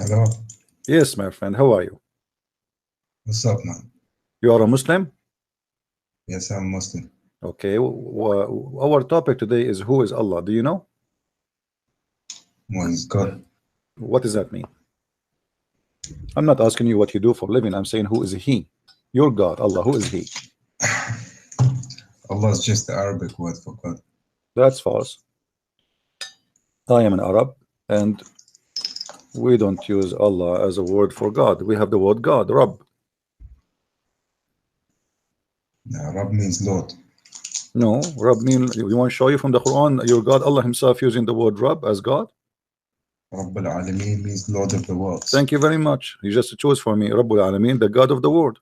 Hello. Yes, my friend. How are you? What's up, man? You are a Muslim? Yes, I'm Muslim. Okay. Our topic today is who is Allah? Do you know? One is God. What does that mean? I'm not asking you what you do for a living. I'm saying who is He? Your God, Allah. Who is He? Allah is just the Arabic word for God. That's false. I am an Arab, and we don't use Allah as a word for God. We have the word God, Rabb. Rab means Lord. No, Rabb mean, you want to show you from the Quran, your God, Allah Himself, using the word Rabb as God? Rabbul Alameen means Lord of the worlds. Thank you very much. You just chose for me, Rabbul Alameen, the God of the world.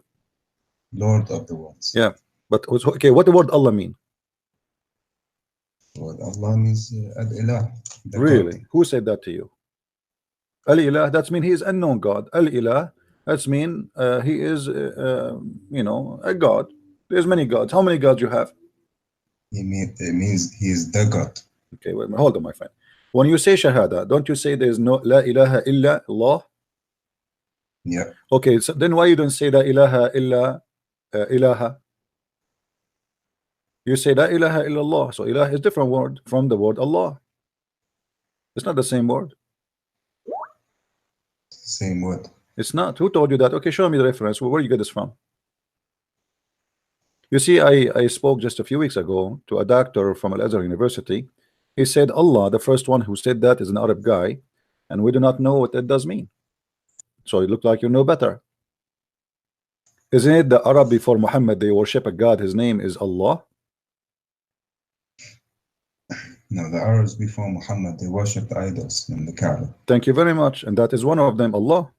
Lord of the worlds. Yeah, but okay, what the word Allah mean? Word Allah means Alilah. Really? God. Who said that to you? Alilah, that's mean He is unknown God. Alilah, that's mean He is, you know, a God. There's many gods. How many gods you have? It means He is the God. Okay, wait, hold on, my friend. When you say Shahada, don't you say there's no La ilaha illa Allah? Yeah. Okay, so then why you don't say La ilaha illa ilaha? You say La ilaha illallah. So ilah is different word from the word Allah. It's not the same word. Same word. It's not. Who told you that? Okay, show me the reference. Where you get this from? You see, I spoke just a few weeks ago to a doctor from Al-Azhar University. He said Allah, the first one who said that, is an Arab guy, and we do not know what that does mean. So it looked like you know better. Isn't it the Arab before Muhammad, they worship a God, his name is Allah? No, the Arabs before Muhammad, they worshipped idols in the Kaaba. Thank you very much. And that is one of them, Allah.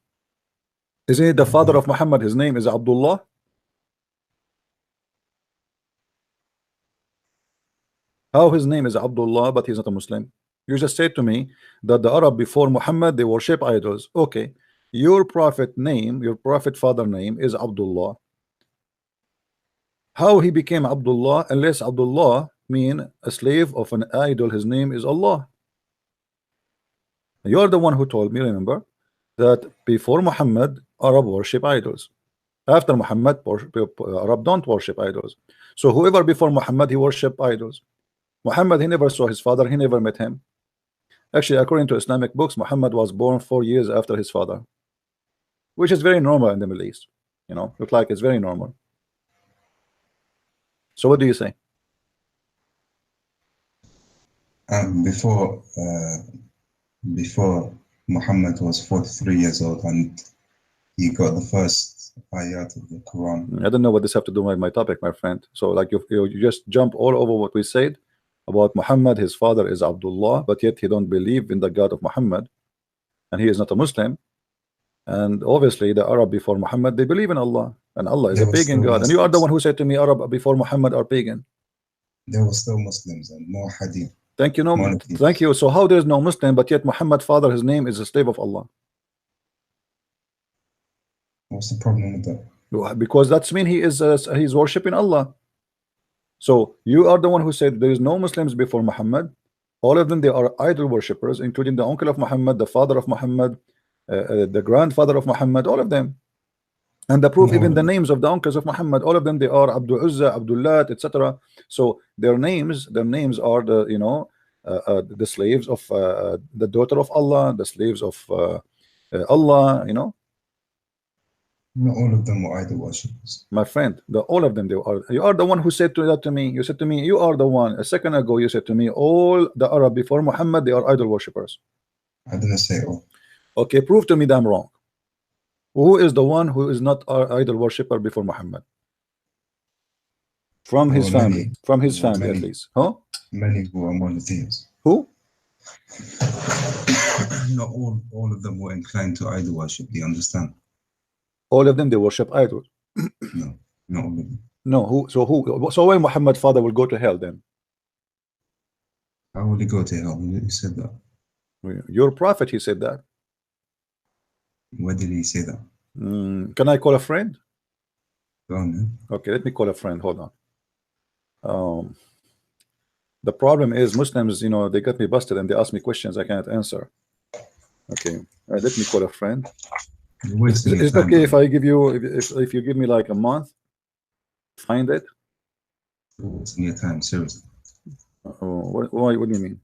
Isn't it the father of Muhammad, his name is Abdullah? How his name is Abdullah, but he's not a Muslim? You just said to me that the Arab before Muhammad, they worship idols. Okay, your prophet name, your prophet father name is Abdullah. How he became Abdullah unless Abdullah mean a slave of an idol, his name is Allah? You're the one who told me, remember, that before Muhammad, Arab worship idols. After Muhammad, Arab don't worship idols. So whoever before Muhammad, he worship idols. Muhammad, he never saw his father, he never met him. Actually, according to Islamic books, Muhammad was born 4 years after his father, which is very normal in the Middle East. You know, look like it's very normal. So what do you say? Before Muhammad was 43 years old and he got the first ayat of the Quran. I don't know what this have to do with my topic, my friend. So like you just jump all over what we said about Muhammad. His father is Abdullah, but yet he don't believe in the God of Muhammad, and he is not a Muslim. And obviously the Arab before Muhammad, they believe in Allah, and Allah is a pagan God. And you are the one who said to me Arab before Muhammad are pagan. They were still Muslims and no hadith. Thank you. No, thank you. So how there is no Muslim, but yet Muhammad's father, his name is a slave of Allah? What's the problem with that? Because that's mean he is he's worshiping Allah. So you are the one who said there is no Muslims before Muhammad. All of them, they are idol worshippers, including the uncle of Muhammad, the father of Muhammad, the grandfather of Muhammad, all of them. And the proof, even the names of the uncles of Muhammad, all of them, they are Abdul Uzza, Abdullah, etc. So their names are the, you know, the slaves of the daughter of Allah, the slaves of Allah, you know. Not all of them were idol worshippers. My friend, all of them, they are. You are the one who said that to me. You said to me, you are the one. A second ago, you said to me, all the Arab before Muhammad, they are idol worshippers. I didn't say all. Okay, prove to me that I'm wrong. Who is the one who is not an idol worshipper before Muhammad? From his family. From his family, at least. Huh? Many who are monotheists. Who? Not all of them were inclined to idol worship. Do you understand? All of them, they worship idols. No, not all of them. No, who? So why Muhammad's father will go to hell then? How will he go to hell? He said that. Your prophet, he said that. Where did he say that? Can I call a friend? Go on, man. Okay, let me call a friend. Hold on. The problem is Muslims, you know, they got me busted and they ask me questions I cannot answer. Okay, let me call a friend. You're wasting your Is it time, okay if brother. I give you if you give me like a month to find it? You're wasting your time, seriously. Why? What do you mean?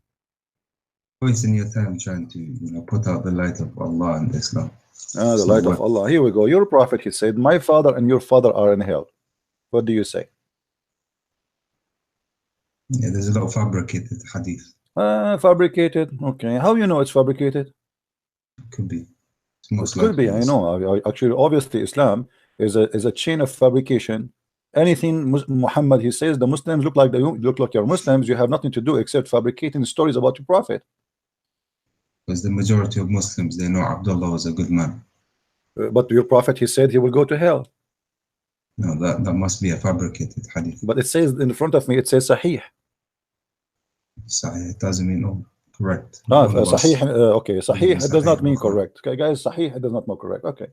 Wasting your time trying to, put out the light of Allah and Islam. The It's not light of worth it. Allah. Here we go. Your prophet, he said, my father and your father are in hell. What do you say? Yeah, there's a lot of fabricated hadith. Fabricated. Okay. How you know it's fabricated? Could be. It's most It could be. likely. I know. Actually, obviously, Islam is a chain of fabrication. Anything Muhammad he says, the Muslims look like you're Muslims. You have nothing to do except fabricating stories about your prophet. Because the majority of Muslims, they know Abdullah was a good man. But your prophet, he said he will go to hell. No, that must be a fabricated hadith. But it says in front of me, it says Sahih. Sahih, it doesn't mean correct. Sahih. Okay, Sahih. It does Sahih not mean Bukhari. correct. Okay, guys, Sahih. It does not mean correct. Okay.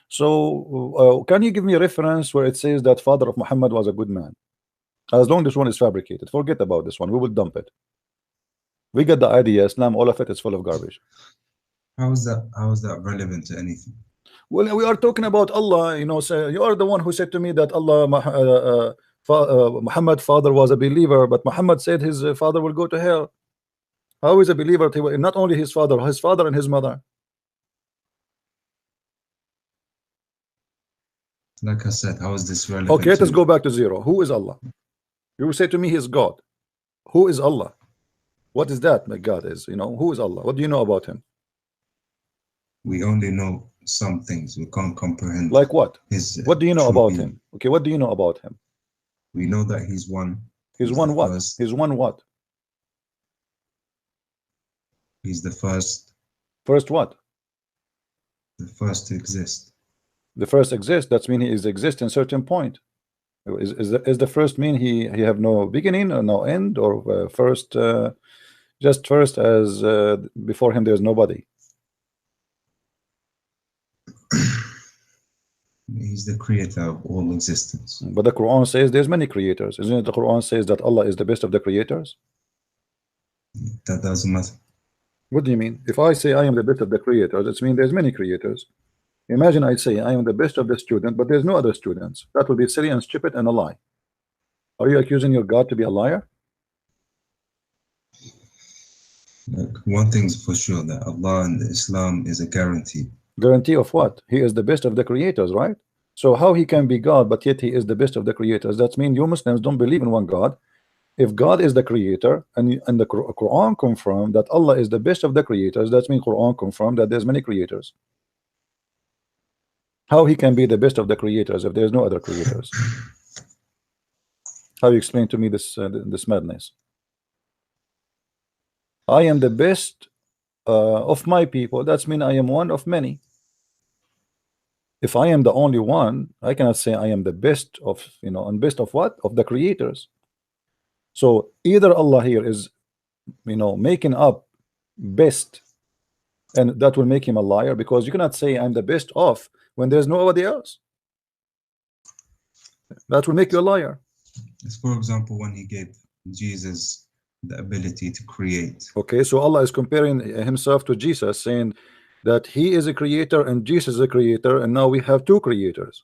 So, can you give me a reference where it says that father of Muhammad was a good man? As long as this one is fabricated, forget about this one. We will dump it. We get the idea. Islam, all of it is full of garbage. How is that relevant to anything? Well, we are talking about Allah. You know, so you are the one who said to me that Muhammad's father was a believer, but Muhammad said his father will go to hell. How is a believer? Not only his father and his mother. Like I said, how is this relevant? Okay, let us go back to zero. Who is Allah? You will say to me, he is God. Who is Allah? What is that? My God is. You know, who is Allah? What do you know about him? We only know some things. We can't comprehend. Like what? What do you know about him? Okay, what do you know about him? We know that he's one. He's one what? First. He's one what? He's the first. First what? The first to exist. The first exists. That means he is exist in certain point. Is the first mean he have no beginning or no end, or first just first as before him there's nobody? He's the creator of all existence. But the Quran says there's many creators. Isn't it? The Quran says that Allah is the best of the creators. That doesn't matter. What do you mean? If I say I am the best of the creators, it means there's many creators. Imagine I say I am the best of the student, but there's no other students. That would be silly and stupid and a lie. Are you accusing your God to be a liar? Look, one thing's for sure, that Allah and Islam is a guarantee. Guarantee of what? He is the best of the creators, right? So how he can be God, but yet he is the best of the creators? That means you Muslims don't believe in one God. If God is the creator, and the Quran confirmed that Allah is the best of the creators, that means Quran confirmed that there's many creators. How he can be the best of the creators if there's no other creators? How you explain to me this this madness? I am the best of my people. That means I am one of many. If I am the only one, I cannot say I am the best of, you know, and best of what? Of the creators. So either Allah here is, you know, making up best, and that will make him a liar, because you cannot say I'm the best of when there's nobody else. That will make you a liar. It's, for example, when he gave Jesus the ability to create. Okay, so Allah is comparing himself to Jesus, saying that he is a creator and Jesus is a creator, and now we have two creators.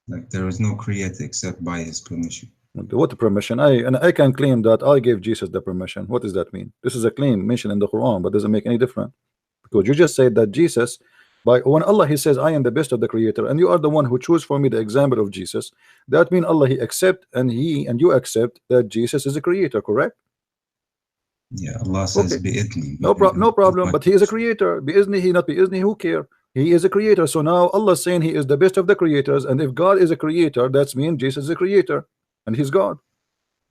Like there is no creator except by his permission. What permission? I can claim that I gave Jesus the permission. What does that mean? This is a claim mentioned in the Quran, but doesn't make any difference, because you just said that Jesus, by when Allah he says I am the best of the creator, and you are the one who chose for me the example of Jesus, that means Allah he accept, and you accept that Jesus is a creator, correct? Yeah, Allah says okay. Bi'idni. No problem, but he is a creator. Bi'izni, he not bi'izni, who care? He is a creator. So now Allah is saying he is the best of the creators, and if God is a creator, that means Jesus is a creator, and he's God.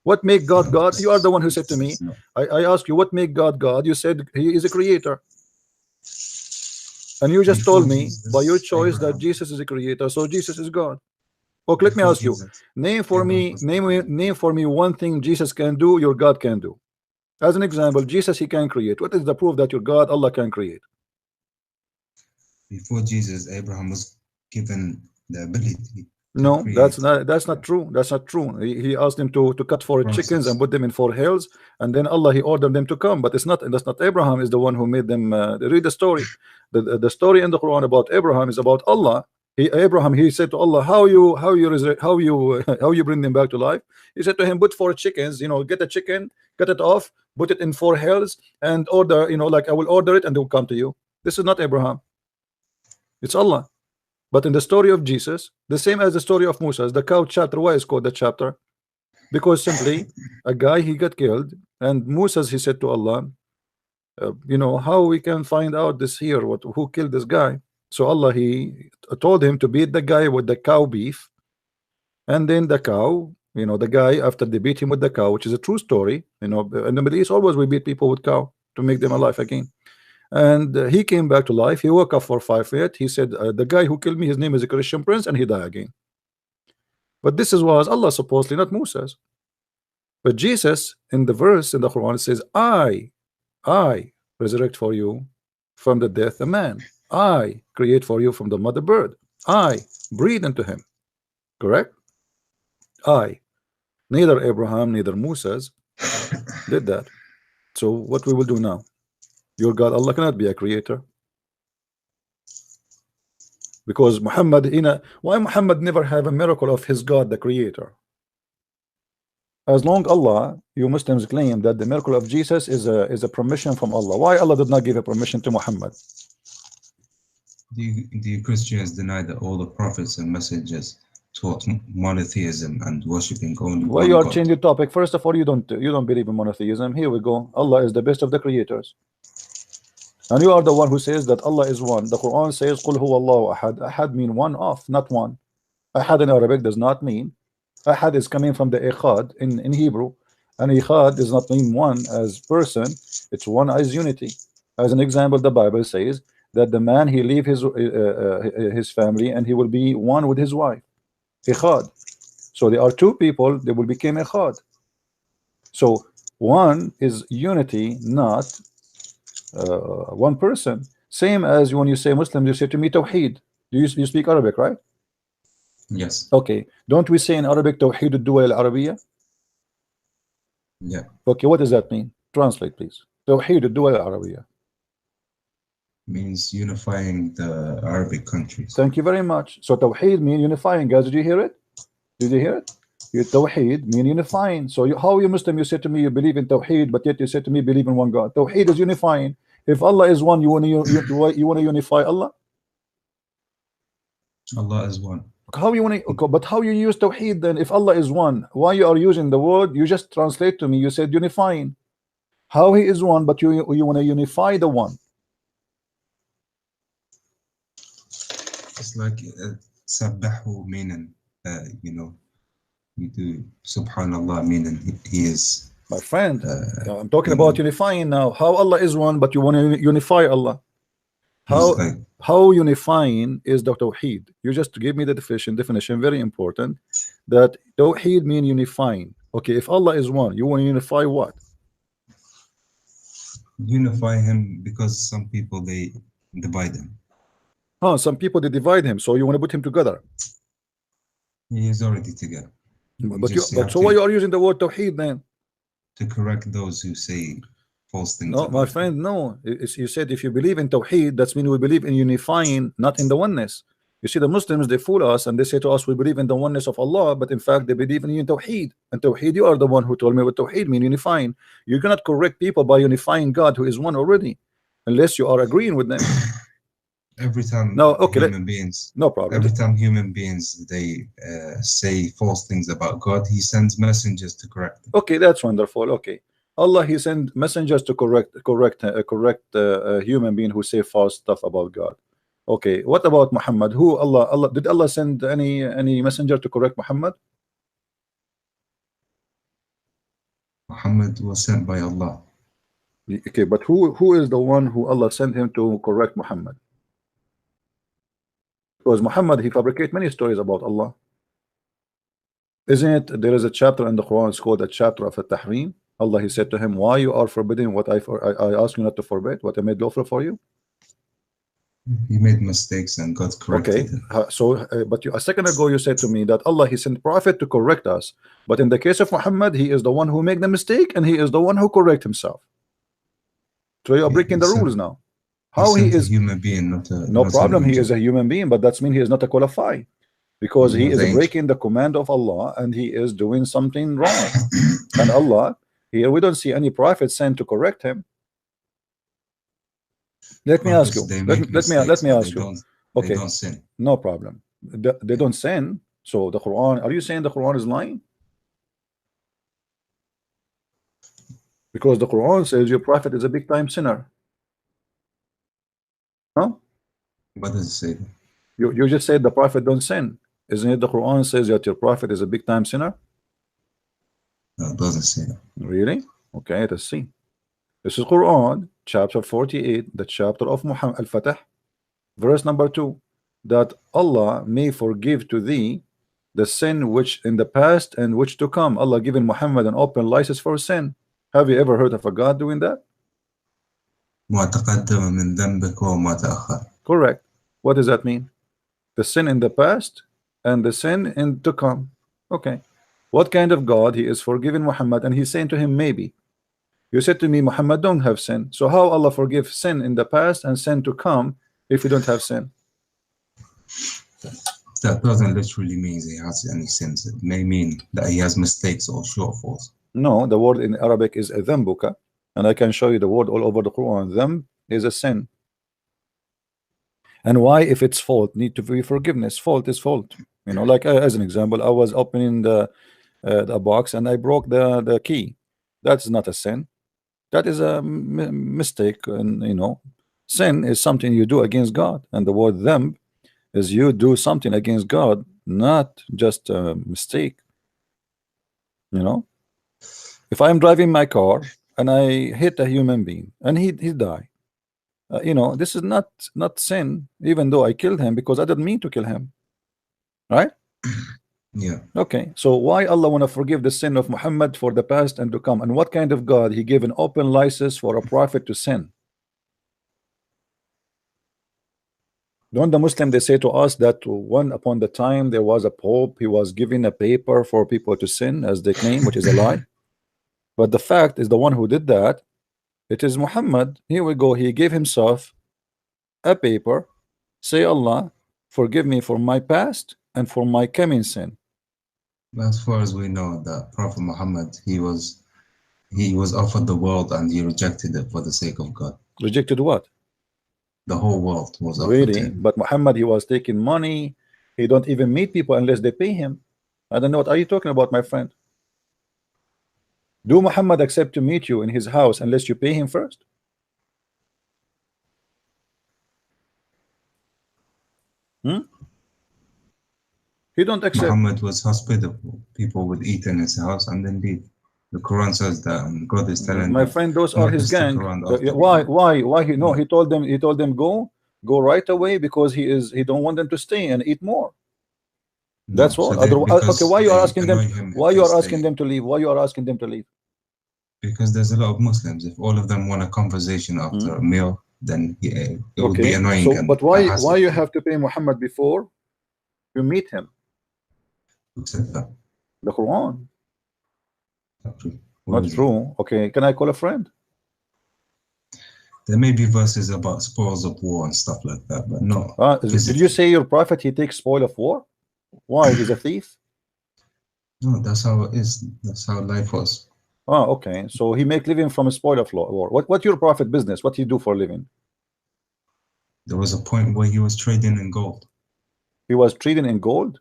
What make God God? You are the one who said to me, I asked you what make God God. You said he is a creator, and you just told me by your choice that Jesus is a creator, so Jesus is God. Okay, let me ask you, name for me one thing Jesus can do your God can do. As an example, Jesus he can create. What is the proof that your God Allah can create? Before Jesus, Abraham was given the ability No, create that's not true. That's not true. He asked them to cut for chickens and process. put them in 4 hills, and then Allah he ordered them to come. But it's not. That's not Abraham is the one who made them. Read the story. The story in the Quran about Abraham is about Allah. Abraham he said to Allah, how you bring them back to life? He said to him, put 4 chickens. Get a chicken, cut it off, put it in 4 hills, and order. Like I will order it, and they will come to you. This is not Abraham. It's Allah. But in the story of Jesus, the same as the story of Moses, the cow chapter, why is called the chapter? Because simply a guy he got killed, and Moses he said to Allah, how we can find out this here, who killed this guy? So Allah he told him to beat the guy with the cow beef, and then the cow, the guy after they beat him with the cow, which is a true story. In the Middle East always we beat people with cow to make them alive again. And he came back to life. He woke up for 5 minutes. He said, the guy who killed me, his name is a Christian prince, and he died again. But this was Allah supposedly, not Moses. But Jesus in the verse in the Quran says, I resurrect for you from the death a man. I create for you from the mother bird. I breathe into him. Correct? Neither Abraham, neither Moses did that. So what we will do now? Your God Allah cannot be a creator, because Muhammad why Muhammad never have a miracle of his God the creator? As long Allah, you Muslims claim that the miracle of Jesus is a permission from Allah. Why Allah did not give a permission to Muhammad? The Christians deny that all the prophets and messengers taught monotheism and worshipping only Why one you are God. changing the topic? First of all, you don't believe in monotheism. Here we go. Allah is the best of the creators. And you are the one who says that Allah is one. The Quran says, "Qul huwa Allahu ahad." Ahad mean one of, not one. Ahad in Arabic does not mean. Ahad is coming from the echad in Hebrew, and echad does not mean one as person. It's one as unity. As an example, the Bible says that the man he leave his family and he will be one with his wife. Echad. So there are 2 people. They will become echad. So one is unity, not one person. Same as when you say Muslim, you say to me Tawheed. You speak Arabic, right? Yes. Okay. Don't we say in Arabic Tawheed al-Duwal al-Arabiyya? Yeah. Okay, what does that mean? Translate, please. Tawheed al-Duwal al-Arabiyya means unifying the Arabic countries. Thank you very much. So Tawheed mean unifying, guys. Did you hear it? Did you hear it? Tawheed mean unifying. So how you Muslim, you said to me you believe in Tawheed, but yet you said to me believe in one God. Tawheed is unifying. If Allah is one, you want to unify Allah? Allah is one. How you want to? But how you use Tawheed then? If Allah is one, why you are using the word? You just translate to me. You said unifying. How He is one, but you want to unify the one? It's like Sabbahu meaning, we do Subhanallah meaning He is. My friend, I'm talking about unifying now. How Allah is one, but you want to unify Allah? How unifying is the Tawheed? You just give me the definition, very important. That Tawheed mean unifying. Okay, if Allah is one, you want to unify what? Unify Him, because some people they divide Him. Oh, some people they divide Him, so you want to put Him together. He is already together. But so why you are using the word Tawheed then? To correct those who say false things. No, my friend, no. You said if you believe in Tawheed, that's mean we believe in unifying, not in the oneness. You see, the Muslims, they fool us and they say to us, we believe in the oneness of Allah, but in fact, they believe in Tawheed. And Tawheed, you are the one who told me what Tawheed mean, unifying. You cannot correct people by unifying God who is one already, unless you are agreeing with them. Every time human beings, no problem. Every time human beings they say false things about God, He sends messengers to correct them. Okay, that's wonderful. Okay, Allah He sent messengers to correct a human being who say false stuff about God. Okay, what about Muhammad? Did Allah send any messenger to correct Muhammad? Muhammad was sent by Allah. Okay, but who is the one who Allah sent him to correct Muhammad? Because Muhammad, he fabricates many stories about Allah. Isn't it? There is a chapter in the Quran, it's called a chapter of At-Tahrim. Allah, He said to him, why you are forbidding what I ask you not to forbid, what I made lawful for you? He made mistakes and God corrected him. So but a second ago you said to me that Allah, he sent prophet to correct us, but in the case of Muhammad, he is the one who made the mistake and he is the one who correct himself. So you are breaking the rules now. How he is a human being, not a no problem, he is a human being, but that's mean he is not a qualified, because he is breaking the command of Allah and he is doing something wrong. And Allah, here we don't see any prophet sent to correct him. Let me ask you. Let me ask you. Okay. They don't sin. No problem. They don't sin. So the Quran, are you saying the Quran is lying? Because the Quran says your prophet is a big time sinner. No? What does it say? You just said the prophet don't sin. Isn't it the Quran says that your prophet is a big time sinner? No, it doesn't say that. Really? Okay, let's see. This is Quran chapter 48, the chapter of Muhammad al-Fatah, verse number 2, that Allah may forgive to thee the sin which in the past and which to come. Allah given Muhammad an open license for sin. Have you ever heard of a God doing that? Correct. What does that mean? The sin in the past and the sin in to come. Okay. What kind of God he is forgiving Muhammad, and he's saying to him, maybe. You said to me, Muhammad don't have sin. So how Allah forgive sin in the past and sin to come if you don't have sin? That doesn't literally mean he has any sins. It may mean that he has mistakes or shortfalls. No, the word in Arabic is dhanbuka, and I can show you the word all over the Quran. Dhanb is a sin. And why, if it's fault, need to be forgiveness? Fault is fault. You know, like as an example, I was opening the box and I broke the key. That's not a sin. That is a mistake. And you know, sin is something you do against God, and the word dhanb is you do something against God, not just a mistake. You know, if I'm driving my car and I hit a human being and he die, you know, this is not sin, even though I killed him, because I didn't mean to kill him, right? Yeah. Okay, so why Allah want to forgive the sin of Muhammad for the past and to come? And what kind of God he gave an open license for a prophet to sin? Don't the Muslim, they say to us that one upon the time there was a pope, he was giving a paper for people to sin, as they claim, which is a lie. But the fact is, the one who did that, it is Muhammad. Here we go, he gave himself a paper, say, Allah forgive me for my past and for my coming sin. As far as we know, that Prophet Muhammad, he was offered the world and he rejected it for the sake of God. Rejected what? The whole world was offered really to him. But Muhammad, he was taking money. He don't even meet people unless they pay him. I don't know, what are you talking about, my friend? Do Muhammad accept to meet you in his house unless you pay him first? He don't accept. Muhammad was hospitable. People would eat in his house and then leave. The Quran says that, and God is telling my friend, those are his gang. Why he told them go right away, because he don't want them to stay and eat more. That's all. Okay, why you are asking them? Why you are asking them to leave? Why you are asking them to leave? Because there's a lot of Muslims. If all of them want a conversation after a meal, then it would be annoying. So, but why you have to pay Muhammad before you meet him? Who said that? The Quran. Not true. Okay, can I call a friend? There may be verses about spoils of war and stuff like that, but no. Did you say your prophet, he takes spoil of war? Why? He's a thief? No, that's how it is. That's how life was. Oh, okay. So he make living from a spoil of war. What your prophet business? What he do for a living? There was a point where he was trading in gold. He was trading in gold?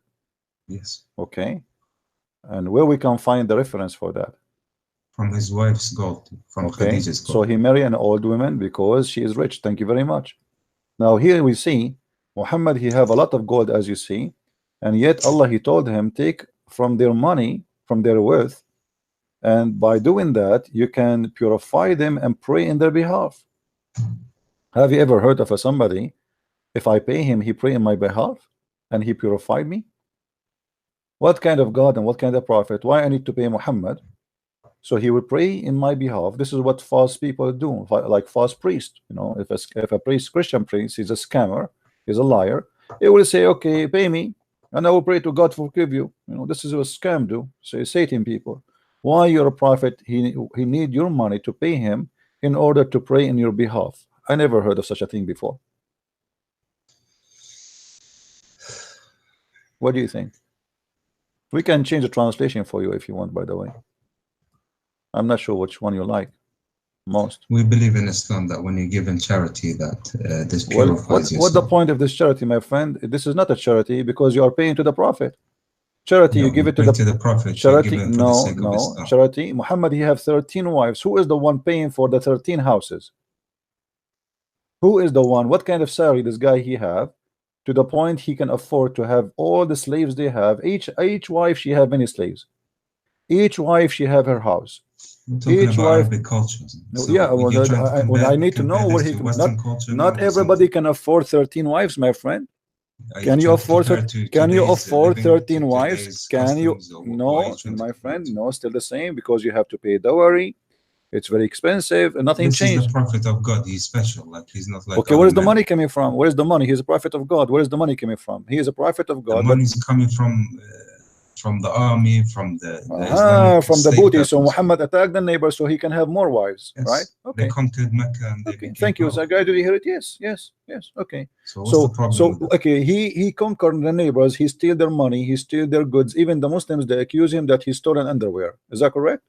Yes. Okay. And where we can find the reference for that? From his wife's gold, from Khadija's gold. So he married an old woman because she is rich. Thank you very much. Now here we see Muhammad, he have a lot of gold, as you see, and yet Allah, he told him, take from their money, from their wealth, and by doing that you can purify them and pray in their behalf. Have you ever heard of somebody, if I pay him, he pray in my behalf and he purified me? What kind of God and what kind of prophet? Why I need to pay Muhammad So he would pray in my behalf. This is what false people do, like false priest. You know, if a priest, Christian priest, is a scammer, is a liar, he will say, okay, pay me, and I will pray to God forgive you. You know, this is what scam do. So Satan people, why you're a prophet? He need your money to pay him in order to pray in your behalf. I never heard of such a thing before. What do you think? We can change the translation for you if you want, by the way. I'm not sure which one you like most. We believe in Islam that when you give in charity, that this purifies your what's the soul. point of this charity, my friend? This is not a charity because you are paying to the Prophet. Charity, No, you give it to the Prophet. charity. Given for the No, sake of no, Islam. charity. Muhammad, he have 13 wives. Who is the one paying for the 13 houses? Who is the one? What kind of salary this guy he have to the point he can afford to have all the slaves they have? Each wife she have many slaves. Each wife she have her house. We're talking Each about wife. Arabic culture. So Yeah, well, you're trying to compare, I need to know this where he to can. Western culture. Not No, everybody can afford 13 wives, my friend. Are Can you afford? Can you afford 13 wives? Can you? No, my friend, no, still the same because you have to pay dowry. It's very expensive and nothing This changed. is the Prophet of God. He's special. Like he's not like. Okay, where is the money coming from? Where is the money? He's a prophet of God. Where is the money coming from? He is a prophet of God. The money's coming from the army, from the Islamic from the state booty. So Muhammad attacked the neighbor so he can have more wives, yes. right? Okay. They conquered Mecca and they became Thank you. powerful. So, guy, did you hear it? Yes, yes, yes. Okay. So what's the problem with that? Okay, he conquered the neighbors. He steal their money. He steal their goods. Even the Muslims, they accuse him that he stolen underwear. Is that correct?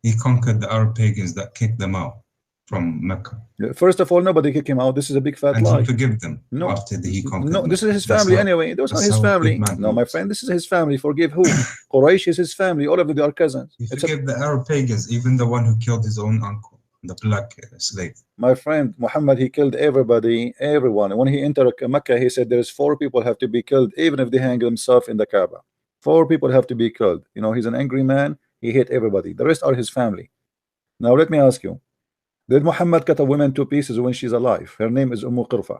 He conquered the Arab pagans that kicked them out from Mecca. First of all, nobody kicked him out. This is a big fat and lie. He forgave them no, after he conquered no. Mecca. This is his family anyway. Those are his family. No, my friend, this is his family. Forgive who? Quraysh is his family. All of them are cousins. He forgave the Arab pagans, even the one who killed his own uncle, the black slave. My friend Muhammad, he killed everybody, everyone. When he entered Mecca, he said there's 4 people have to be killed, even if they hang themselves in the Kaaba. 4 people have to be killed. You know, he's an angry man. He hate everybody. The rest are his family. Now let me ask you, did Muhammad cut a woman to pieces when she's alive? Her name is Qirfa.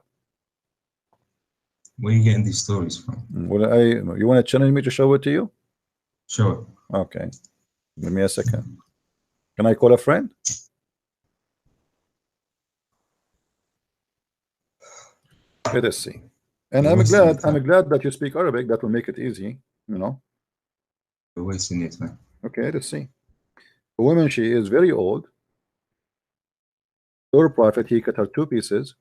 Where are you getting these stories from? Well, you want to challenge me to show it to you? Sure. Okay. Give me a second. Can I call a friend? Let us see. And I'm glad that you speak Arabic. That will make it easy, you know. You're wasting your time. Okay, let's see. A woman, she is very old. Your prophet, he cut her 2 pieces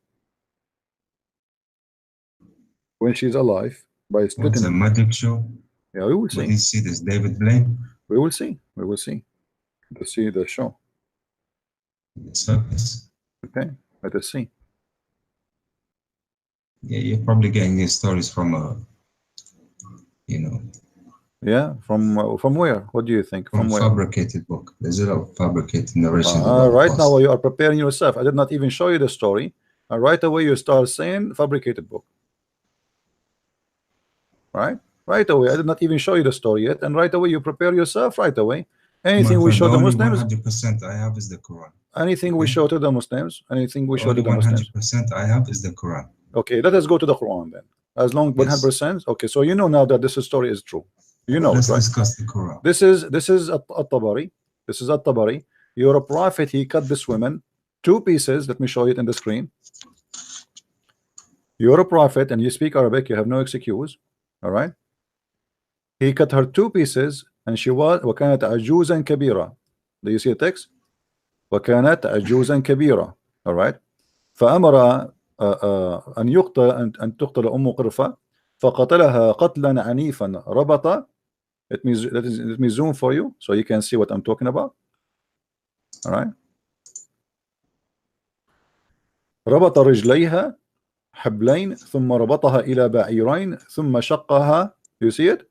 when she's alive by splitting. It's a magic show. Yeah, we will see. Will you see this, David Blaine? We will see. We will see. Let's see the show. Okay, let us see. Yeah, you're probably getting these stories from you know. Yeah, from where? What do you think? From where? Fabricated book. There's a lot of fabricated narrations. Right now you are preparing yourself. I did not even show you the story. And right away you start saying fabricated book. Right away. I did not even show you the story yet. And right away you prepare yourself right away. Anything we show the Muslims. 100% I have is the Quran. Anything we show to the Muslims. Anything we show to the Muslims. 100% I have is the Quran. Okay, let us go to the Quran then. As long 100%. Okay, so you know now that this story is true. You know, let's right? discuss the Quran. This is at-Tabari. This is at-Tabari. You're a prophet. He cut this woman 2 pieces. Let me show it in the screen. You're a prophet and you speak Arabic. You have no excuse. All right. He cut her 2 pieces and she was وكانت عجوزا كبيرة. Do you see the text? وكانت عجوزا كبيرة. All right. فأمر أن تقتل أم قرفة فقتلها قتلا عنيفا ربط. Let me zoom for you so you can see what I'm talking about. All right. ربط رجليها حبلين ثم ربطها إلى بعيرين ثم شقها. You see it?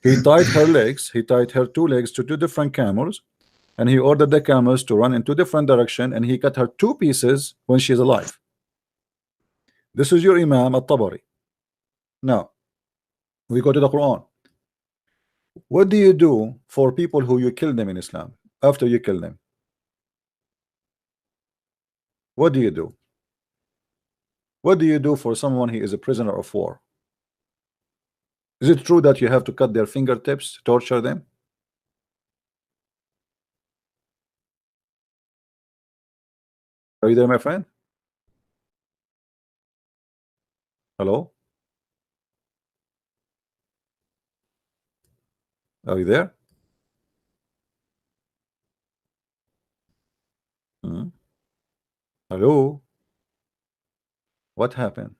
He tied her legs. He tied her 2 legs to 2 different camels, and he ordered the camels to run in 2 different directions, and he cut her 2 pieces when she's alive. This is your Imam at-Tabari. Now we go to the Quran. What do you do for people who you kill them in Islam after you kill them? What do you do? What do you do for someone who is a prisoner of war? Is it true that you have to cut their fingertips, torture them? Are you there, my friend? Hello? Are you there? Hmm? Hello? What happened?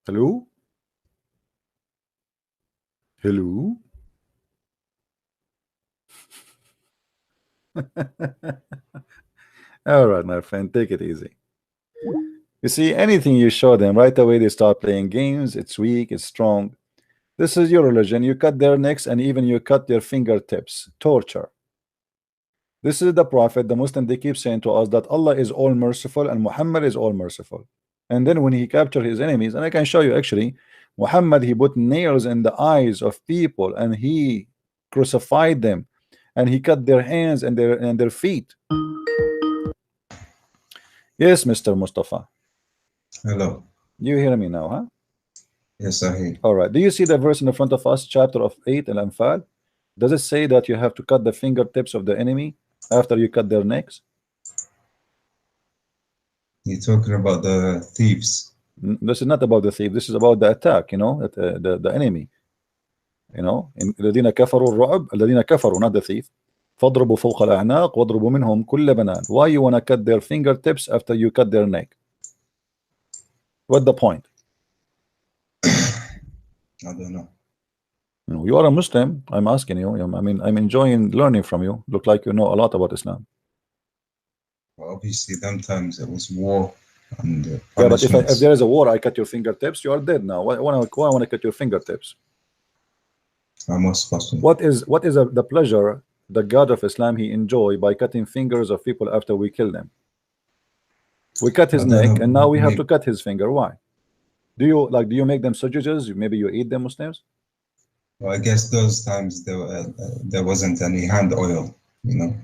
Hello? Hello? All right, my friend, take it easy. You see, anything you show them right away, they start playing games. It's weak, it's strong. This is your religion. You cut their necks and even you cut their fingertips. Torture. This is the prophet, the Muslim. They keep saying to us that Allah is all merciful and Muhammad is all merciful. And then when he captured his enemies, and I can show you actually, Muhammad, he put nails in the eyes of people and he crucified them and he cut their hands and their feet. Yes, Mr. Mustafa. Hello. You hear me now, huh? Yes, I hear. All right. Do you see the verse in the front of us, chapter of 8 Al-Anfal? Does it say that you have to cut the fingertips of the enemy after you cut their necks? You're talking about the thieves. This is not about the thief. This is about the attack, you know, the enemy. You know, الذين كفروا الرعب الذين كفروا, not the thief. فاضربوا فوق الأعناق واضربوا منهم كل بنان. Why you want to cut their fingertips after you cut their neck? What's the point? I don't know. You are a Muslim. I'm asking you. I mean, I'm enjoying learning from you. Look like you know a lot about Islam. Well, obviously, them times it was war and Yeah, but if punishments. there is a war, I cut your fingertips, you are dead now. Why I want to cut your fingertips? Most possible. What is the pleasure the God of Islam he enjoy by cutting fingers of people after we kill them? We cut his neck, and now we have to cut his finger. Why? Do you make them sausages? Maybe you eat them, Muslims? Well, I guess those times there wasn't any hand oil, you know.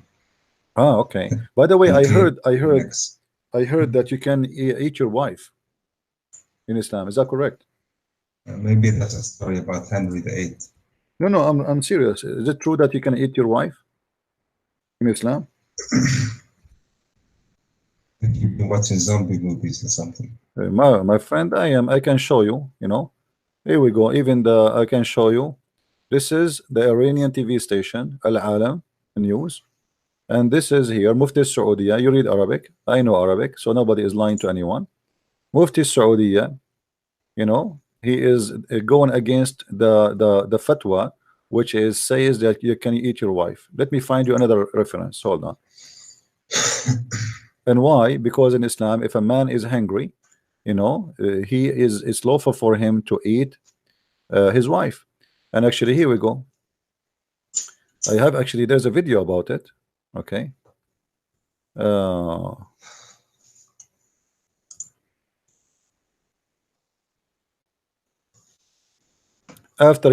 Ah, okay. By the way, I heard Next. that you can eat your wife in Islam. Is that correct? Maybe that's a story about Henry VIII. No, I'm serious. Is it true that you can eat your wife in Islam? You've been watching zombie movies or something. My friend, I can show you. You know, here we go. Even I can show you. This is the Iranian TV station, Al-Alam News, and this is here Mufti Saudiya. You read Arabic. I know Arabic, so nobody is lying to anyone. Mufti Saudiya, you know, he is going against the fatwa, which says that you can eat your wife. Let me find you another reference. Hold on. And why? Because in Islam, if a man is hungry, you know, it's lawful for him to eat his wife. And actually, here we go. I have actually, there's a video about it. Okay. After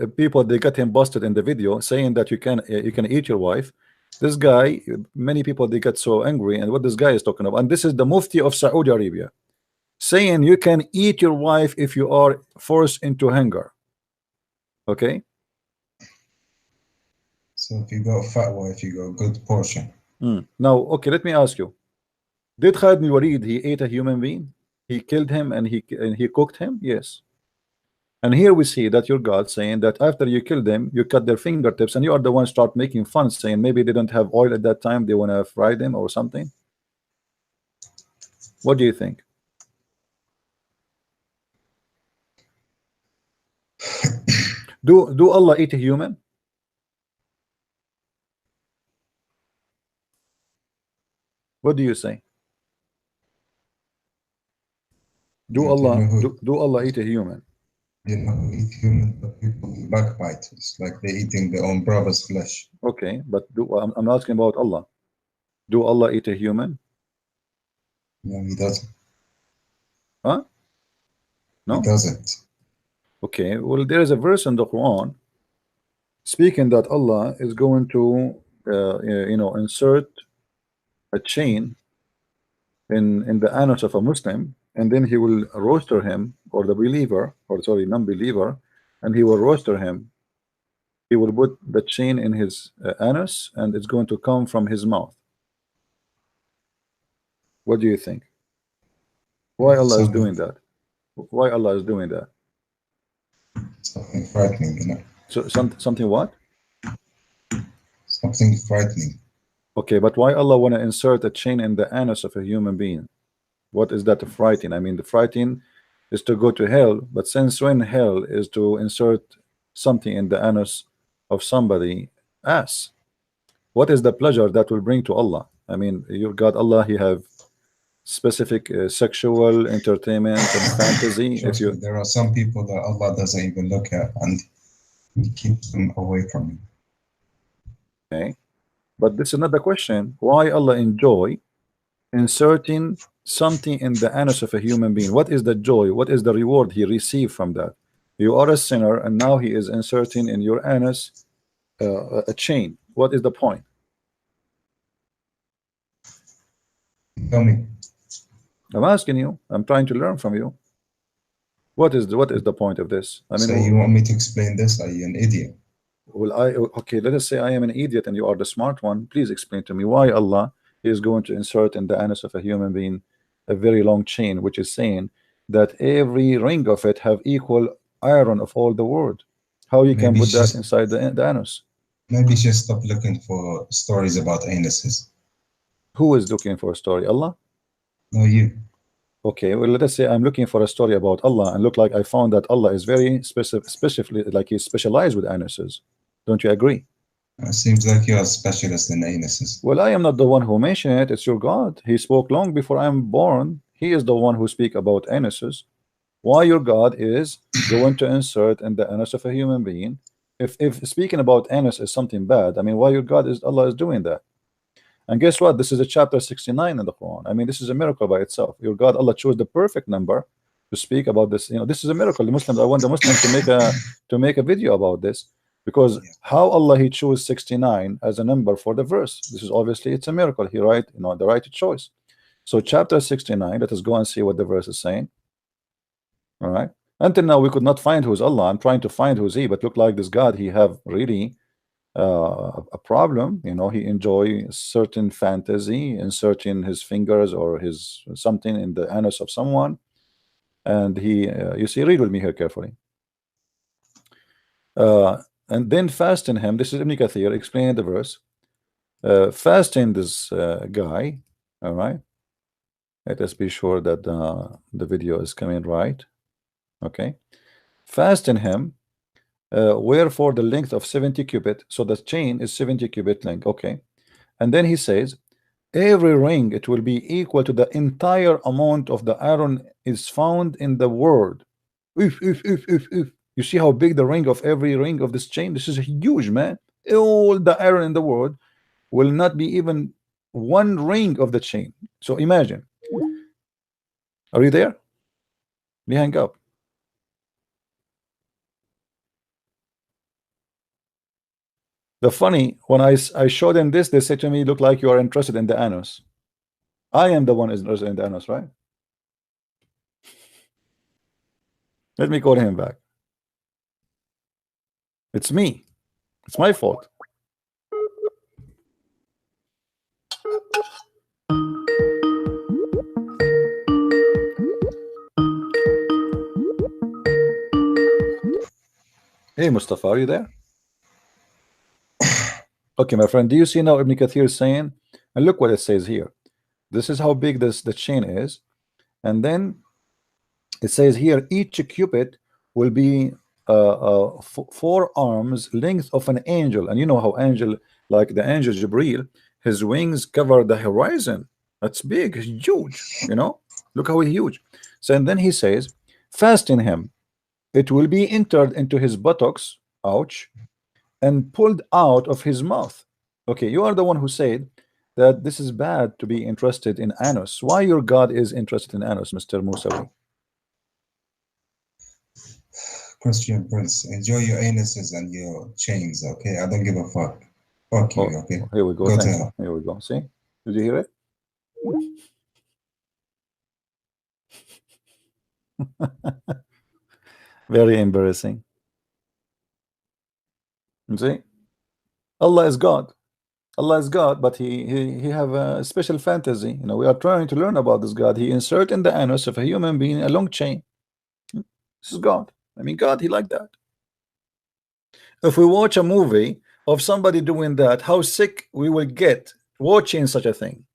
people, they got him busted in the video saying that you can eat your wife. This guy, many people, they get so angry, and what this guy is talking about, and this is the Mufti of Saudi Arabia saying you can eat your wife if you are forced into hunger. Okay. So if you got a fat wife, you got a good portion. Now, okay, let me ask you: did Khalid bin Walid he ate a human being? He killed him and he cooked him? Yes. And here we see that your God saying that after you kill them, you cut their fingertips, and you are the one start making fun, saying maybe they don't have oil at that time, they want to fry them or something. What do you think? Do Allah eat a human? What do you say? Do Allah eat a human? You know, eat human, but people backbite. It's like they're eating their own brother's flesh. Okay, but I'm asking about Allah. Do Allah eat a human? No, he doesn't. Huh? No? He doesn't. Okay, well, there is a verse in the Quran speaking that Allah is going to you know, insert a chain in the anus of a Muslim, and then he will roaster him, or the believer, or sorry, non-believer, and he will roaster him He will put the chain in his anus, and it's going to come from his mouth. What do you think? Why Allah is doing that? Why Allah is doing that? Something frightening, you know. So something what? Something frightening. Okay, but why Allah want to insert a chain in the anus of a human being? What is that frightening? I mean, the frightening is to go to hell, but since when hell is to insert something in the anus of somebody ass? What is the pleasure that will bring to Allah? I mean, your God Allah, He have specific sexual entertainment and fantasy. If Trust me, you there are some people that Allah doesn't even look at and He keeps them away from Him. okay, but this is not the question. Why Allah enjoy inserting something in the anus of a human being? What is the joy? What is the reward he received from that? You are a sinner, and now he is inserting in your anus a chain. What is the point? Tell me. I'm asking you. I'm trying to learn from you. What is the point of this? I mean, So you want me to explain this? Are you an idiot? well, okay, let us say I am an idiot and you are the smart one. Please explain to me why Allah is going to insert in the anus of a human being a very long chain, which is saying that every ring of it have equal iron of all the world. How you can Maybe put that just inside the anus? maybe just stop looking for stories about anuses. Who is looking for a story? Allah? No, you. Okay, well, let us say I'm looking for a story about Allah and look like I found that Allah is very specifically like He's specialized with anuses. Don't you agree? It seems like you're a specialist in anuses. Well, I am not the one who mentioned it. It's your God. He spoke long before I am born. He is the one who speak about anuses. Why your God is going to insert in the anus of a human being? If speaking about anus is something bad, I mean, why your God is Allah is doing that? And guess what? This is a chapter 69 in the Quran. I mean, this is a miracle by itself. Your God Allah chose the perfect number to speak about this. You know, this is a miracle. The Muslims, I want the Muslims to make a video about this, because how Allah He chose 69 as a number for the verse. This is obviously it's a miracle. He right, you know, the right choice. So chapter 69, let us go and see what the verse is saying. All right. Until now we could not find who's Allah. I'm trying to find who's He, but look like this God He have really a problem. You know, he enjoy certain fantasy, inserting his fingers or his something in the anus of someone, and he you see, read with me here carefully. And then fasten him. This is Ibn Kathir explaining the verse. Fasten this guy. All right, let us be sure that the video is coming right. Okay, fasten him. Wherefore the length of 70 cubit, so the chain is 70 cubit length. Okay, and then he says every ring it will be equal to the entire amount of the iron is found in the world. If. You see how big the ring of every ring of this chain? This is huge, man. All the iron in the world will not be even one ring of the chain. So imagine. Are you there? We hang up. The funny, when I showed them this, they said to me, look like you are interested in the anus. I am the one is interested in the anus, right? Let me call him back. It's me. It's my fault. Hey, Mustafa, are you there? Okay, my friend, do you see now Ibn Kathir is saying, and look what it says here. This is how big the chain is. And then it says here, each cubit will be 4 arms length of an angel. And you know how angel, like the angel Jibril, his wings cover the horizon. That's big, huge, you know. Look how huge. So and then he says, fasten him. It will be entered into his buttocks, ouch, and pulled out of his mouth. Okay, you are the one who said that this is bad to be interested in anus. Why your God is interested in anus, Mr. Musawi? Christian Prince, enjoy your anuses and your chains, okay? I don't give a fuck. Fuck you, okay? Here we go. Go to Thank you. hell. Here we go. See? Did you hear it? Very embarrassing. You see, Allah is God. Allah is God, but he have a special fantasy. You know, we are trying to learn about this God. He insert in the anus of a human being a long chain. This is God. I mean, God, he like that. If we watch a movie of somebody doing that, how sick we will get watching such a thing.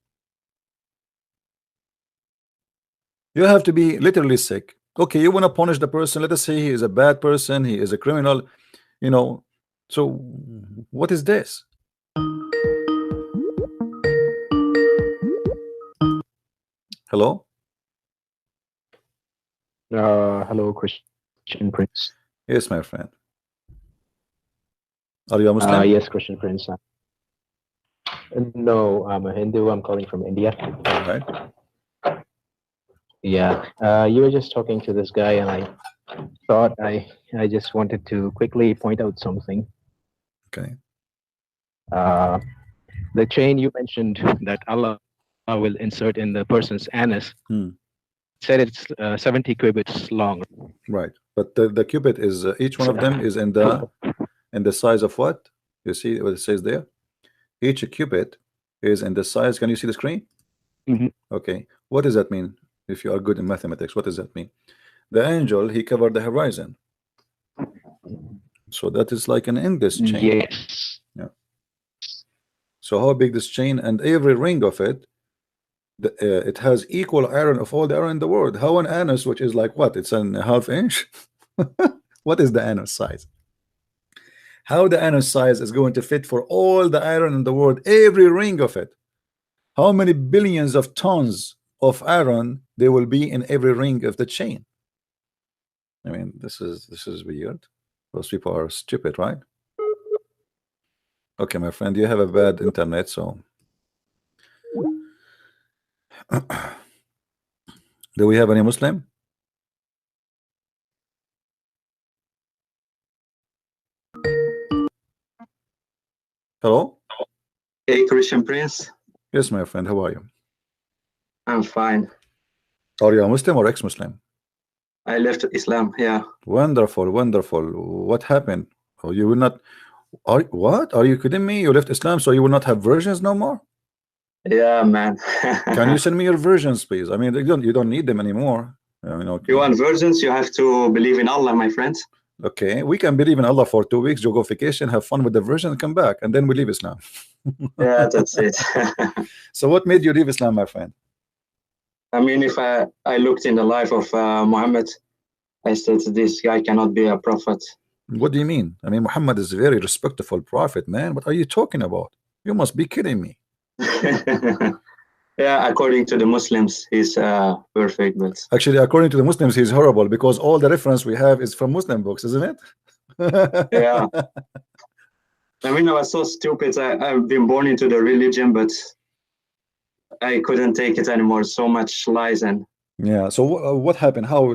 You have to be literally sick. Okay, you want to punish the person. Let us say he is a bad person, he is a criminal, you know. So what is this? Hello? Hello, Christian Prince. Yes, my friend. Are you a Muslim? Yes, Christian Prince. No, I'm a Hindu. I'm calling from India. All right. Yeah. You were just talking to this guy, and I thought I just wanted to quickly point out something. Okay. The chain you mentioned that Allah will insert in the person's anus said it's 70 cubits long. Right, but the cubit is each one of them is in the size of what? You see what it says there? Each cubit is in the size. Can you see the screen? Okay. What does that mean? If you are good in mathematics, what does that mean? The angel, he covered the horizon. So that is like an endless chain. Yes. Yeah. So how big this chain, and every ring of it, it has equal iron of all the iron in the world. How an anus, which is like what? It's a half inch. What is the anus size? How the anus size is going to fit for all the iron in the world, every ring of it? How many billions of tons of iron there will be in every ring of the chain? I mean, this is weird. Those people are stupid, right? Okay, my friend, you have a bad internet, so do we have any Muslim? Hello? Hey, Christian Prince. Yes, my friend, how are you? I'm fine. Are you a Muslim or ex-Muslim? I left Islam, yeah. Wonderful, wonderful. What happened? Oh, you will not. What? Are you kidding me? You left Islam, so you will not have versions no more? Yeah, man. Can you send me your versions, please? I mean, you don't need them anymore. I mean, okay. You want versions? You have to believe in Allah, my friend. Okay, we can believe in Allah for 2 weeks, go vacation, have fun with the version, and come back, and then we leave Islam. Yeah, that's it. So what made you leave Islam, my friend? I mean, if I looked in the life of Muhammad, I said this guy cannot be a prophet. What do you mean? I mean, Muhammad is a very respectful prophet, man. What are you talking about? You must be kidding me. Yeah, according to the Muslims, he's perfect, but actually, according to the Muslims, he's horrible because all the reference we have is from Muslim books, isn't it? Yeah. I mean, I was so stupid. I've been born into the religion, but I couldn't take it anymore. So much lies and. Yeah. So what happened? How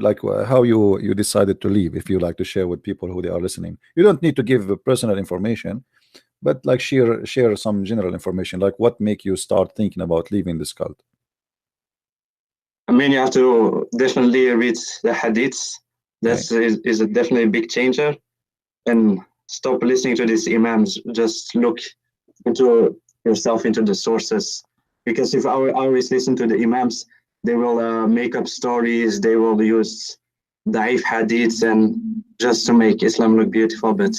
you decided to leave? If you like to share with people who they are listening, you don't need to give personal information, but like share some general information. Like what make you start thinking about leaving this cult? I mean, you have to definitely read the hadiths. That's is a definitely a big changer, and stop listening to these imams. Just look into yourself, into the sources, because if I always listen to the imams, they will make up stories. They will use da'if hadiths and just to make Islam look beautiful. But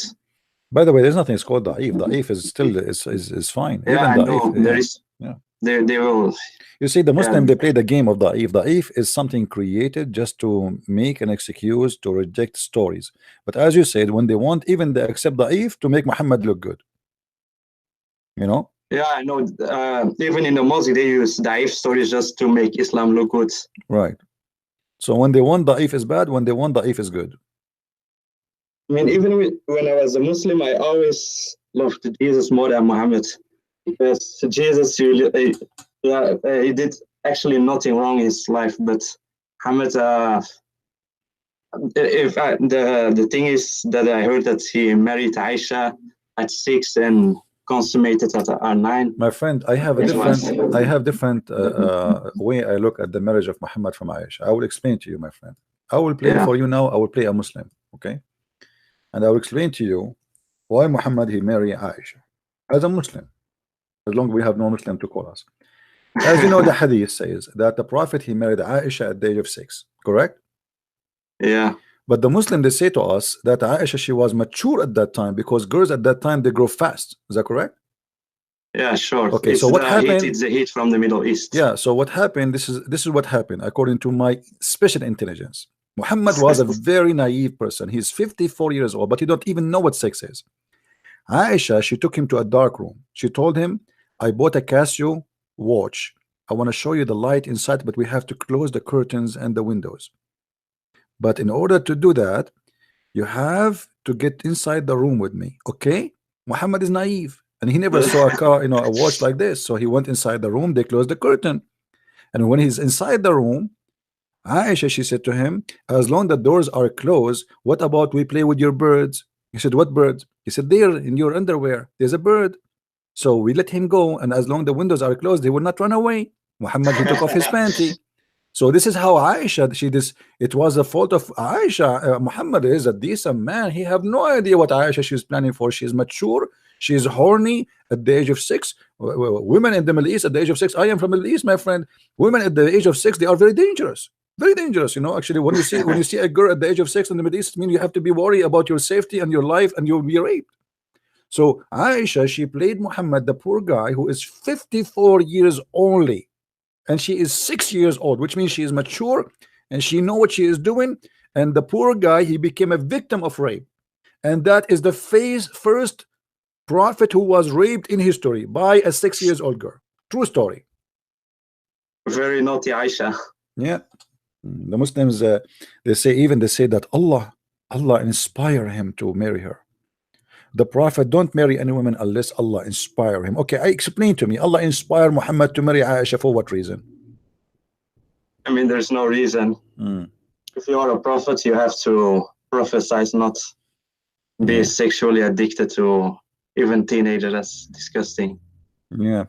by the way, there's nothing called da'if. Da'if is still is fine. Yeah, even I know. da'if, There is. Yeah. They will. You see, the Muslim, they play the game of da'if. Da'if is something created just to make an excuse to reject stories. But as you said, when they want, even they accept da'if to make Muhammad look good. You know? Yeah, I know. Even in the mosque, they use da'if stories just to make Islam look good. Right. So when they want da'if is bad, when they want da'if is good. I mean, even when I was a Muslim, I always loved Jesus more than Muhammad. Because Jesus, he did actually nothing wrong in his life, but Muhammad, the thing is that I heard that he married Aisha at 6 and consummated at 9. My friend, I have a different way I look at the marriage of Muhammad from Aisha. I will explain to you, my friend. I will play for you now. I will play a Muslim, okay? And I will explain to you Why Muhammad he marry Aisha as a Muslim, as long as we have no Muslim to call us? As you know, the hadith says that the Prophet he married Aisha at the age of 6, correct? Yeah. But the Muslim, they say to us that Aisha, she was mature at that time, because girls at that time they grow fast. Is that correct? Yeah, sure. Okay, It's so what happened? It's the heat from the Middle East. Yeah, so what happened? This is what happened according to my special intelligence. Muhammad was a very naive person. He's 54 years old, but he don't even know what sex is. Aisha, she took him to a dark room. She told him, I bought a Casio watch. I want to show you the light inside, but we have to close the curtains and the windows. But in order to do that, you have to get inside the room with me. Okay? Muhammad is naive, and he never saw a car, you know, a watch like this. So he went inside the room, they closed the curtain. And when he's inside the room, Aisha, she said to him, as long as the doors are closed, what about we play with your birds? He said, what birds? He said, there in your underwear, there's a bird. So we let him go, and as long as the windows are closed, they will not run away. Muhammad, he took off his panty. So this is how Aisha, it was the fault of Aisha. Muhammad is a decent man. He have no idea what Aisha she's planning for. She's mature. She's horny at the age of 6. Women in the Middle East at the age of 6. I am from the Middle East, my friend. Women at the age of 6, they are very dangerous. Very dangerous, you know. Actually, when you see a girl at the age of 6 in the Middle East, it means you have to be worried about your safety and your life, and you'll be raped. So Aisha, she played Muhammad, the poor guy who is 54 years only, and she is 6 years old, which means she is mature and she know what she is doing. And the poor guy, he became a victim of rape, and that is the first prophet who was raped in history by a 6 years old girl. True story. Very naughty Aisha. Yeah, the Muslims they say that Allah inspire him to marry her. The Prophet don't marry any woman unless Allah inspire him. Okay, I explain to me. Allah inspired Muhammad to marry Aisha for what reason? I mean, there's no reason. If you are a prophet, you have to prophesize, not be sexually addicted to even teenagers. That's disgusting. Yeah.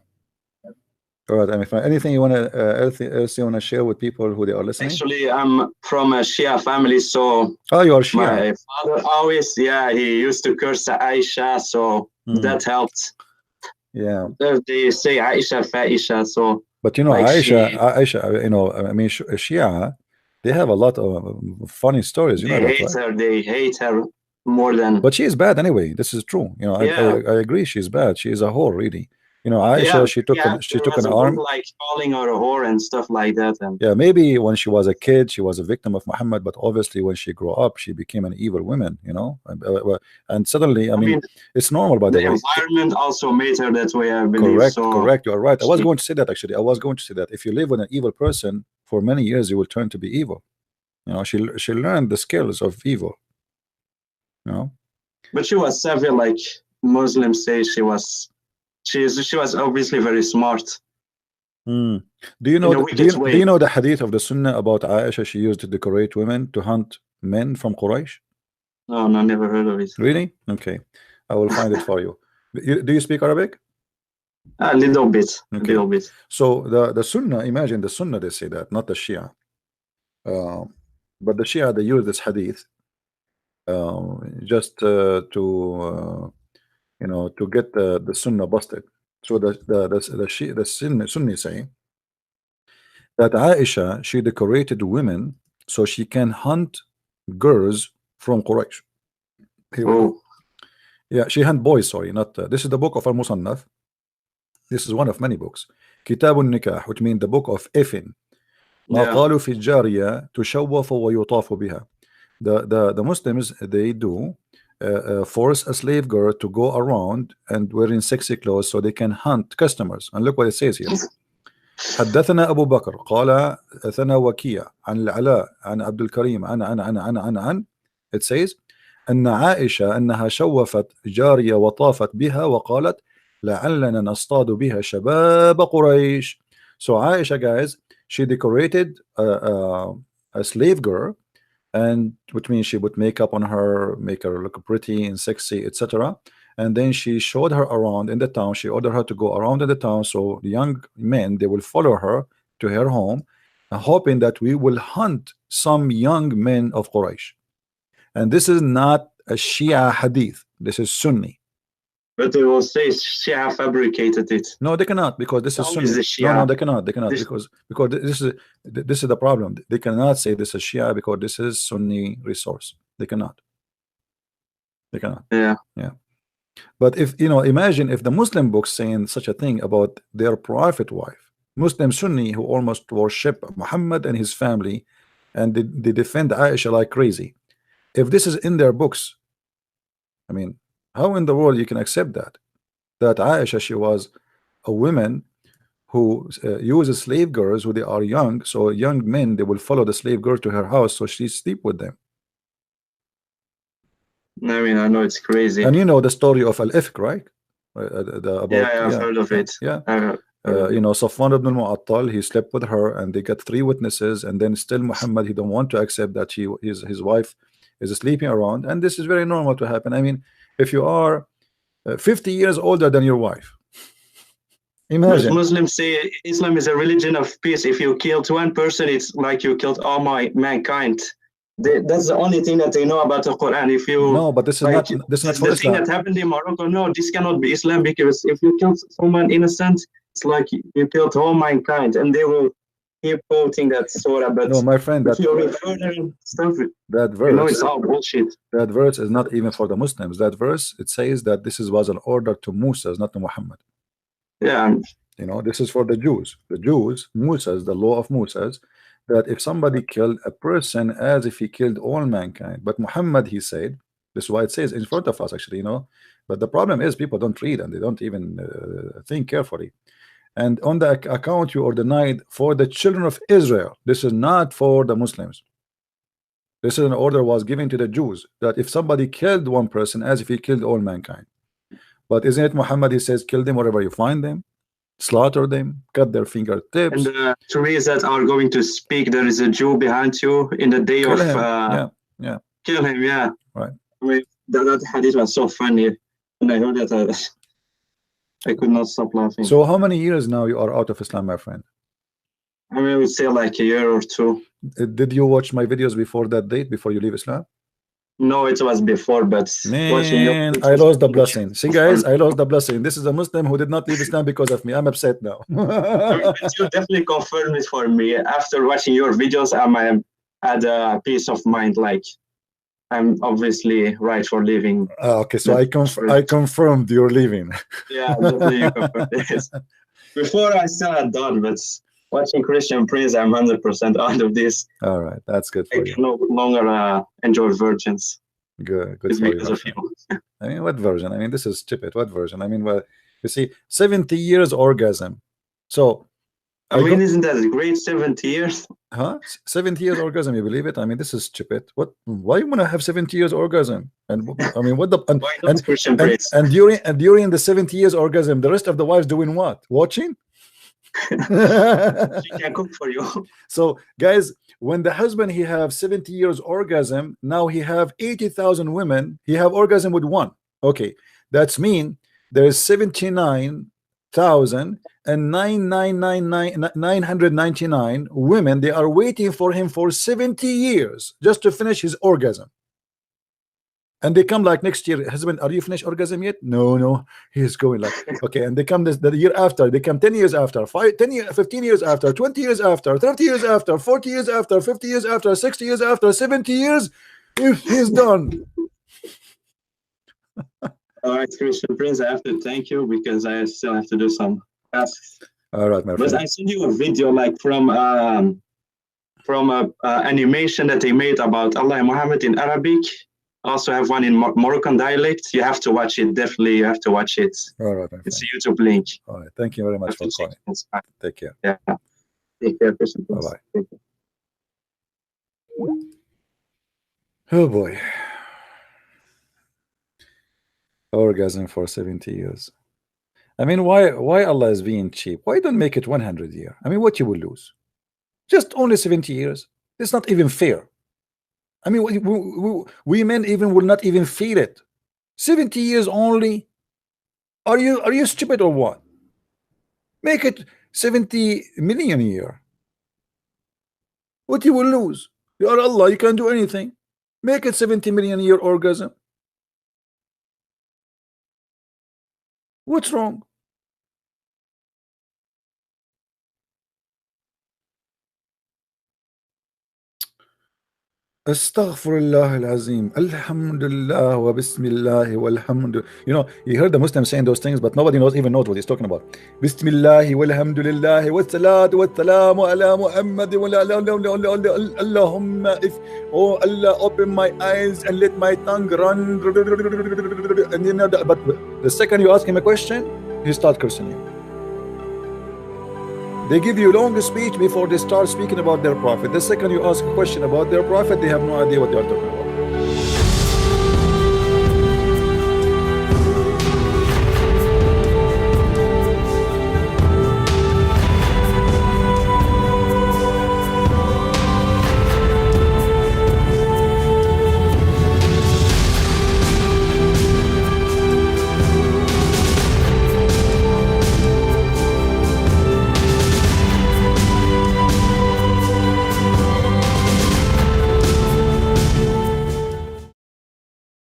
All right. I mean, anything you want to else you want to share with people who they are listening? Actually, I'm from a Shia family, so you are Shia. My father always, he used to curse Aisha, so that helped. Yeah. They say Aisha, Faisha, so. But you know, like Aisha, you know, I mean, Shia, they have a lot of funny stories. You know that, right? They hate her more than. But she is bad anyway. This is true. You know, I agree. She's bad. She is a whore, really. You know, Aisha, she took an arm, like calling her a whore and stuff like that. And yeah, maybe when she was a kid, she was a victim of Muhammad, but obviously when she grew up, she became an evil woman. You know, and suddenly, I mean, it's normal. By the way, environment also made her that way, I believe. Correct. You are right. I was going to say that actually. I was going to say that if you live with an evil person for many years, you will turn to be evil. You know, she learned the skills of evil. You know, but she was savvy, like Muslims say she was. She was obviously very smart. Do you know? Do you know the hadith of the Sunnah about Aisha? She used to decorate women to hunt men from Quraysh. No, never heard of it. Really? Okay, I will find it for you. Do you speak Arabic? A little bit. Okay. A little bit. So the Sunnah, imagine the Sunnah, they say that, not the Shia. But the Shia, they use this hadith just to you know, to get the Sunnah busted. So the Sunni say that Aisha, she decorated women so she can hunt girls from Quraysh. Yeah, she hunt boys. Sorry, not this is the book of Al-Musannaf. This is one of many books. Kitab al-Nikah, which means the book of effing. ما قالوا في الجارية تشوف ويطاف بها. The Muslims, they do force a slave girl to go around and wearing sexy clothes so they can hunt customers. And look what it says here. حدثنا أبو بكر قال ثنا وكيع عن العلاء عن عبد الكريم عن it says أن عائشة أنها شوفت جارية وطافت بها وقالت لعلنا نصطاد بها شباب قريش. So Aisha, guys, she decorated a slave girl, and which means she put makeup on her, make her look pretty and sexy, etc. And then she showed her around in the town. She ordered her to go around in the town, so the young men, they will follow her to her home, hoping that we will hunt some young men of Quraysh. And this is not a Shia hadith. This is Sunni. But they will say Shia fabricated it. No, they cannot, because this is Sunni. No, they cannot. They cannot, because this is the problem. They cannot say this is Shia because this is Sunni resource. They cannot. They cannot. Yeah. Yeah. But if imagine if the Muslim books saying such a thing about their prophet wife, Muslim Sunni who almost worship Muhammad and his family, and they defend Aisha like crazy. If this is in their books, I mean, how in the world you can accept that Aisha, she was a woman who uses slave girls when they are young, so young men, they will follow the slave girl to her house so she sleep with them. I mean, I know it's crazy. And you know the story of Al-Ifk, right? I've heard of it. Yeah. Safwan ibn al-Mu'attal, he slept with her and they got 3 witnesses, and then still Muhammad, he don't want to accept that his wife is sleeping around, and this is very normal to happen. I mean, if you are 50 years older than your wife, imagine. But Muslims say Islam is a religion of peace. If you killed one person, it's like you killed all mankind. That's the only thing that they know about the Quran. If you no, but this is not for the Islam. thing that happened in Morocco, no, this cannot be Islam, because if you kill someone innocent, it's like you killed all mankind, and they will keep quoting that surah. But no, my friend, if you refer to stuff, that verse, it's all bullshit. That verse is not even for the Muslims. That verse, it says that this was an order to Musa, not to Muhammad. Yeah. This is for the Jews. The Jews, Musa's, the law of Musa's, that if somebody killed a person as if he killed all mankind. But Muhammad, he said, this is why it says in front of us, actually, But the problem is people don't read and they don't even think carefully. And on the account you are denied for the children of Israel. This is not for the Muslims. This is an order was given to the Jews, that if somebody killed one person as if he killed all mankind. But isn't it Muhammad, he says, kill them wherever you find them, slaughter them, cut their fingertips. And the trees that are going to speak, there is a Jew behind you in the day kill of him. Yeah. Kill him, yeah. Right. I mean, that hadith was so funny. When I heard that, I could not stop laughing. So how many years now you are out of Islam, my friend? I mean, I would say like a year or 2. Did you watch my videos before that date, before you leave Islam? No, it was before, but man, I lost the blessing. See, guys, I lost the blessing. This is a Muslim who did not leave Islam because of me. I'm upset now. I mean, you definitely confirmed it for me. After watching your videos, I had a peace of mind, like I'm obviously right for leaving. Okay, so I confirmed you're leaving. Yeah, definitely you confirmed this. Before I still had done, but watching Christian Prince, I'm 100% out of this. All right, that's good for you. I no longer enjoy virgins. Good It's for you. because of you. I mean, what version? I mean, this is stupid. What version? I mean, well, you see, 70 years orgasm. So, I mean, isn't that a great 70 years? Huh? 70 years orgasm, you believe it? I mean, this is stupid. What? Why you want to have 70 years orgasm? And I mean, what the and during the 70 years orgasm, the rest of the wives doing what? Watching? She can cook for you. So, guys, when the husband he have 70 years orgasm, now he have 80,000 women. He have orgasm with one. Okay, that's mean there is 79,999 women. They are waiting for him for 70 years just to finish his orgasm. And they come like next year, husband, are you finished orgasm yet? No, he's going like, okay. And they come the year after, they come 10 years after, 10 years, 15 years after, 20 years after, 30 years after, 40 years after, 50 years after, 60 years after, 70 years, he's done. All right, Christian Prince, I have to thank you because I still have to do some tasks. All right, my friend. But I sent you a video like from a animation that they made about Allah and Muhammad in Arabic. I also have one in Moroccan dialect. You have to watch it. Definitely, you have to watch it. All right, my friend. It's a YouTube link. All right, thank you very much for calling. Take care. Yeah. Take care, Christian Prince. Bye-bye. Oh boy. Orgasm for 70 years. I mean, why Allah is being cheap? Why don't make it 100 years? I mean, what you will lose? Just only 70 years. It's not even fair. I mean, we men even will not even feel it. 70 years only. Are you stupid or what? Make it 70 million a year. What you will lose? You are Allah. You can't do anything. Make it 70 million a year orgasm. What's wrong? Astaghfirullah al-Azim. Alhamdulillah wa bismillah walhamdulillah. You know, you heard the Muslims saying those things, but nobody even knows what he's talking about. Bismillah walhamdulillah wa salatu wa salamu ala Muhammad wa Allahumma, if oh Allah, open my eyes and let my tongue run. And you know, but the second you ask him a question, he starts cursing you. They give you a long speech before they start speaking about their prophet. The second you ask a question about their prophet, they have no idea what they are talking about.